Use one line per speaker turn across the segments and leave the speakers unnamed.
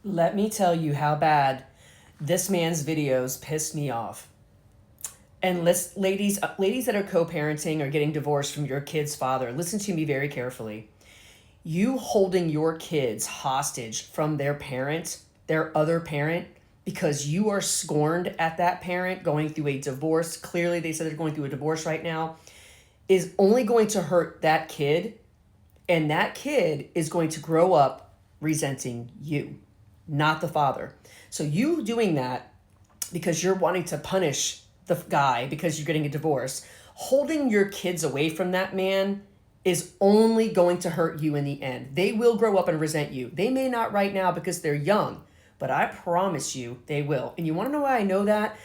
Let me tell you how bad this man's videos pissed me off. And ladies that are co-parenting or getting divorced from your kid's father, listen to me very carefully. You holding your kids hostage from their parent, their other parent, because you are scorned at that parent going through a divorce. Clearly, they said they're going through a divorce right now, is only going to hurt that kid. And that kid is going to grow up resenting you, not the father. So you doing that because you're wanting to punish the guy because you're getting a divorce, holding your kids away from that man is only going to hurt you in the end. They will grow up and resent you. They may not right now because they're young, but I promise you they will. And you want to know why I know that?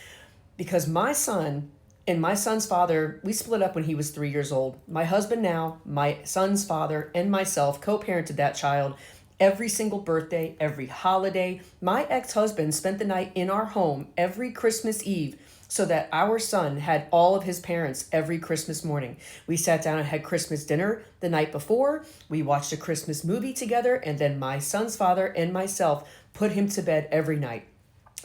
Because my son and my son's father, we split up when he was 3 years old. My husband now, my son's father, and myself co-parented that child every single birthday, every holiday. My ex-husband spent the night in our home every Christmas Eve so that our son had all of his parents every Christmas morning. We sat down and had Christmas dinner the night before. We watched a Christmas movie together, and then my son's father and myself put him to bed every night.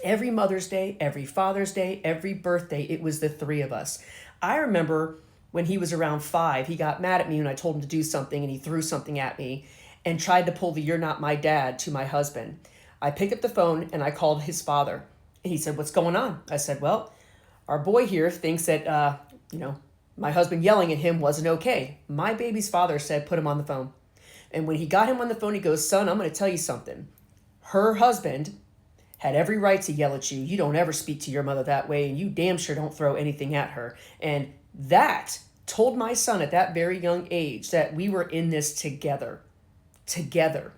Every Mother's Day, every Father's Day, every birthday, it was the three of us. I remember when he was around 5, he got mad at me when I told him to do something and he threw something at me and tried to pull the "you're not my dad" to my husband. I picked up the phone and I called his father. He said, "What's going on?" I said, "Well, our boy here thinks that, my husband yelling at him wasn't okay." My baby's father said, "Put him on the phone." And when he got him on the phone, he goes, "Son, I'm going to tell you something. Her husband had every right to yell at you. You don't ever speak to your mother that way, and you damn sure don't throw anything at her." And that told my son at that very young age that we were in this together. Together.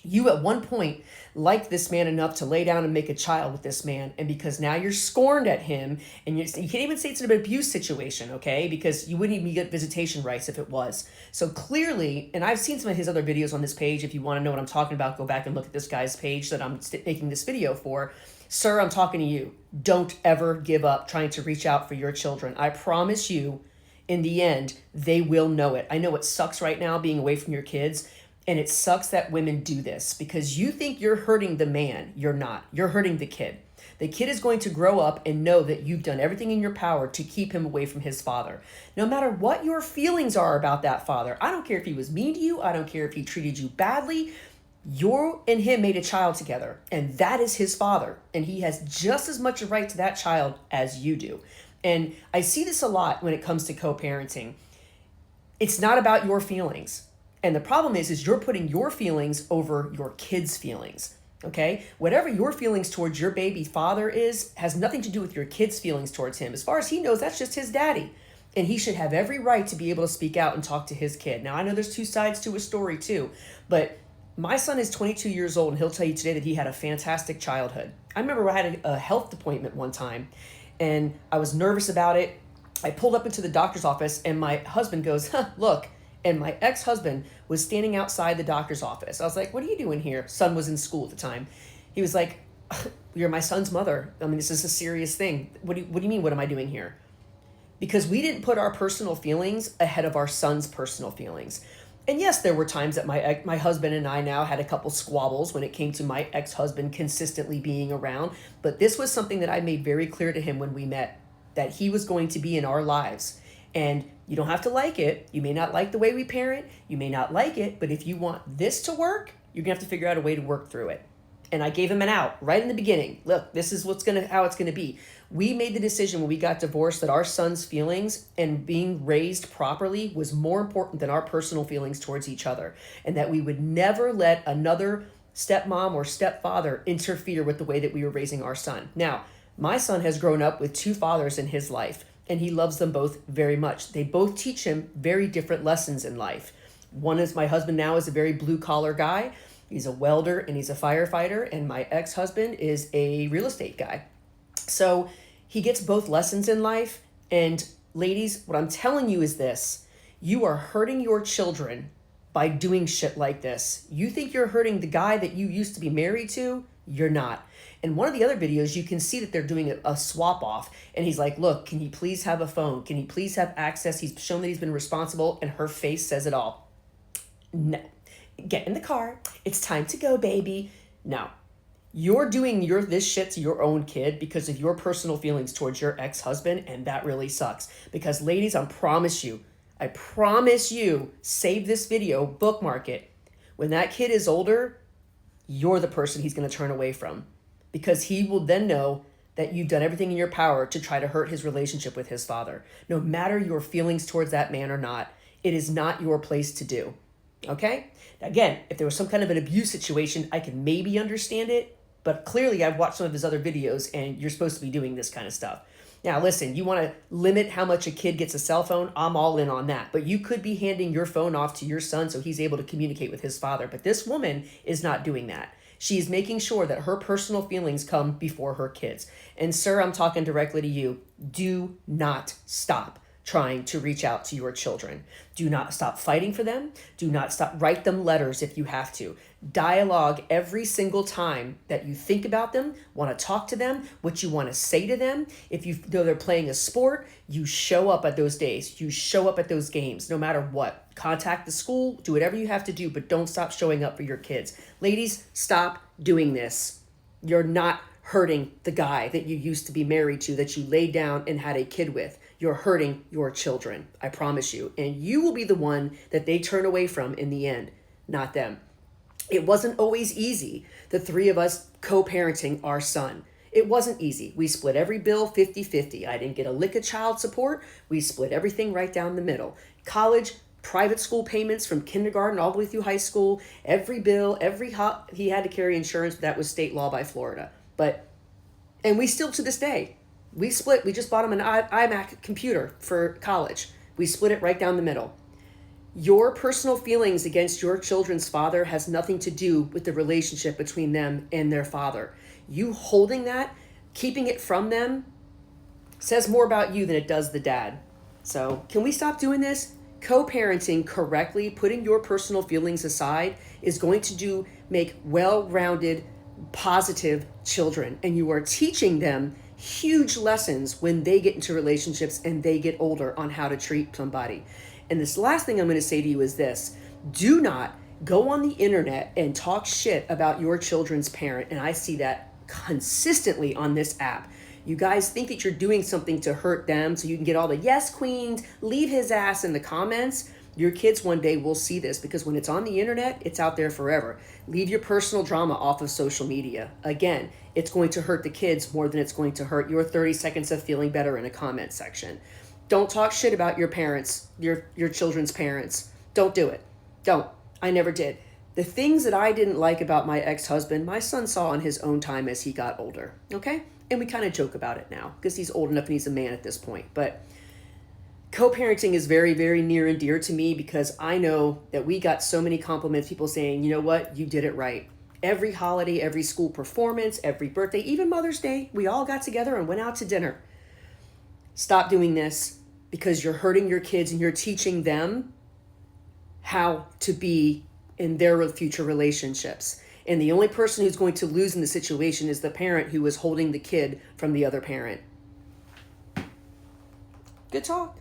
You at one point liked this man enough to lay down and make a child with this man, and because now you're scorned at him, and you can't even say it's an abuse situation, okay? Because you wouldn't even get visitation rights if it was. So clearly, and I've seen some of his other videos on this page. If you want to know what I'm talking about, go back and look at this guy's page that I'm making this video for. Sir, I'm talking to you. Don't ever give up trying to reach out for your children. I promise you, in the end, they will know it. I know it sucks right now being away from your kids. And it sucks that women do this because you think you're hurting the man. You're not. You're hurting the kid. The kid is going to grow up and know that you've done everything in your power to keep him away from his father. No matter what your feelings are about that father, I don't care if he was mean to you. I don't care if he treated you badly. You and him made a child together, and that is his father. And he has just as much a right to that child as you do. And I see this a lot when it comes to co-parenting. It's not about your feelings. And the problem is you're putting your feelings over your kids' feelings. Okay? Whatever your feelings towards your baby father is has nothing to do with your kid's feelings towards him. As far as he knows, that's just his daddy. And he should have every right to be able to speak out and talk to his kid. Now, I know there's two sides to a story too, but my son is 22 years old and he'll tell you today that he had a fantastic childhood. I remember I had a health appointment one time and I was nervous about it. I pulled up into the doctor's office and my husband goes, "Look." And my ex-husband was standing outside the doctor's office. I was like, "What are you doing here?" Son was in school at the time. He was like, "You're my son's mother. I mean, this is a serious thing. What do you mean, what am I doing here?" Because we didn't put our personal feelings ahead of our son's personal feelings. And yes, there were times that my husband and I now had a couple squabbles when it came to my ex-husband consistently being around. But this was something that I made very clear to him when we met, that he was going to be in our lives. And you don't have to like it. You may not like the way we parent. You may not like it. But if you want this to work, you're going to have to figure out a way to work through it. And I gave him an out right in the beginning. Look, this is how it's going to be. We made the decision when we got divorced that our son's feelings and being raised properly was more important than our personal feelings towards each other. And that we would never let another stepmom or stepfather interfere with the way that we were raising our son. Now, my son has grown up with two fathers in his life, and he loves them both very much. They both teach him very different lessons in life. One is my husband now is a very blue collar guy. He's a welder and he's a firefighter, and my ex-husband is a real estate guy. So he gets both lessons in life. And ladies, what I'm telling you is this: you are hurting your children by doing shit like this. You think you're hurting the guy that you used to be married to? You're not. In one of the other videos, you can see that they're doing a swap off. And he's like, "Look, can he please have a phone? Can he please have access?" He's shown that he's been responsible, and her face says it all. No. Get in the car. It's time to go, baby. No. You're doing this shit to your own kid because of your personal feelings towards your ex-husband, and that really sucks. Because ladies, I promise you, save this video, bookmark it. When that kid is older, you're the person he's going to turn away from, because he will then know that you've done everything in your power to try to hurt his relationship with his father. No matter your feelings towards that man or not, it is not your place to do. Okay? Again, if there was some kind of an abuse situation, I can maybe understand it, but clearly I've watched some of his other videos and you're supposed to be doing this kind of stuff. Now, listen, you want to limit how much a kid gets a cell phone? I'm all in on that. But you could be handing your phone off to your son so he's able to communicate with his father. But this woman is not doing that. She's making sure that her personal feelings come before her kids. And sir, I'm talking directly to you. Do not stop trying to reach out to your children. Do not stop fighting for them. Do not stop. Write them letters if you have to. Dialogue every single time that you think about them, want to talk to them, what you want to say to them. If you know they're playing a sport, you show up at those days. You show up at those games, no matter what. Contact the school, do whatever you have to do, but don't stop showing up for your kids. Ladies, stop doing this. You're not hurting the guy that you used to be married to, that you laid down and had a kid with. You're hurting your children, I promise you. And you will be the one that they turn away from in the end, not them. It wasn't always easy, the three of us co-parenting our son. It wasn't easy. We split every bill 50-50. I didn't get a lick of child support. We split everything right down the middle. College, private school payments from kindergarten all the way through high school, every bill, he had to carry insurance, but that was state law by Florida. And we still, to this day, we split. We just bought him an iMac computer for college. We split it right down the middle. Your personal feelings against your children's father has nothing to do with the relationship between them and their father. You holding that, keeping it from them, says more about you than it does the dad. So can we stop doing this? Co-parenting correctly, putting your personal feelings aside, is going to make well-rounded, positive children. And you are teaching them huge lessons when they get into relationships and they get older on how to treat somebody. And this last thing I'm going to say to you is this: do not go on the internet and talk shit about your children's parent. And I see that consistently on this app. You guys think that you're doing something to hurt them so you can get all the yes queens, leave his ass in the comments. Your kids one day will see this, because when it's on the internet, it's out there forever. Leave your personal drama off of social media. Again, it's going to hurt the kids more than it's going to hurt your 30 seconds of feeling better in a comment section. Don't talk shit about your parents, your children's parents. Don't do it. Don't. I never did. The things that I didn't like about my ex-husband, my son saw in his own time as he got older. Okay? And we kind of joke about it now because he's old enough and he's a man at this point. But co-parenting is very, very near and dear to me, because I know that we got so many compliments, people saying, you know what, you did it right. Every holiday, every school performance, every birthday, even Mother's Day, we all got together and went out to dinner. Stop doing this, because you're hurting your kids and you're teaching them how to be in their future relationships. And the only person who's going to lose in the situation is the parent who is holding the kid from the other parent. Good talk.